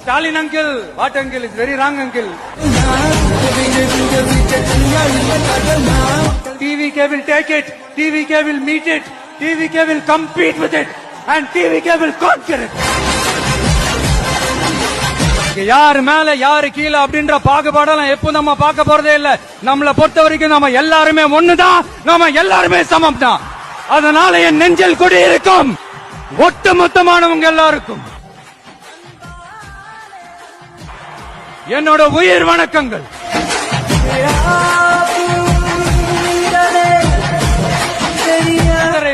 Stalin uncle, what uncle is very wrong uncle. TVK will take it, TVK will meet it, TVK will compete with it, and TVK will conquer it. யாரு மேல யாரு கீழே அப்படின்ற பாகுபாடெல்லாம் எப்போ நம்ம பார்க்க போறதே இல்ல. நம்மளை பொறுத்த வரைக்கும் நம்ம எல்லாருமே ஒண்ணுதான், நம்ம எல்லாருமே சமம் தான். அதனால என் நெஞ்சில் குடி இருக்கும் ஒட்டுமொத்தமானவங்க எல்லாருக்கும் என்னோட உயிர் வணக்கங்கள்.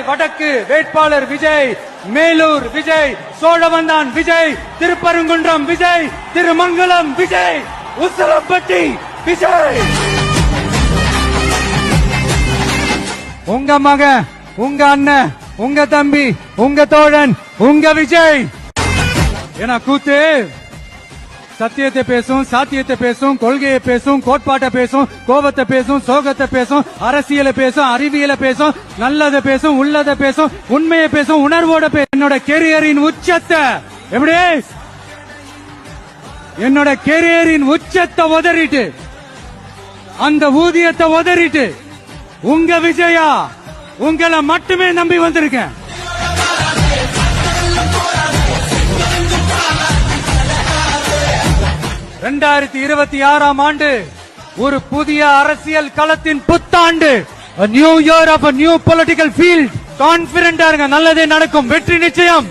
வடக்கு வேட்பாளர் விஜய், மேலூர் விஜய், சோழவந்தான் விஜய், திருப்பரங்குன்றம் விஜய், திருமங்கலம் விஜய், உசிலம்பட்டி விஜய். உங்க மகன், உங்க அண்ணன், உங்க தம்பி, உங்க தோழன், உங்க விஜய். ஏன்னா கூத்து சத்தியத்தை பேசும், சாத்தியத்தை பேசும், கொள்கையை பேசும், கோட்பாட்டை பேசும், கோபத்தை பேசும், சோகத்தை பேசும், அரசியலை பேசும், அறிவியலை பேசும், நல்லதை பேசும், உள்ளதை பேசும், உண்மையை பேசும், உணர்வோட பேசும். என்னோட கெரியரின் உச்சத்தை எப்படி என்னோட கெரியரின் உச்சத்தை உதறிட்டு, அந்த ஊதியத்தை உதறிட்டு, உங்க விஜயா உங்களை மட்டுமே நம்பி வந்திருக்கேன். 2026 ஆண்டு ஒரு புதிய அரசியல் களத்தின் புத்தாண்டு. A new year of a new political field. கான்பிடென்டா இருங்க, நல்லதே நடக்கும், வெற்றி நிச்சயம்.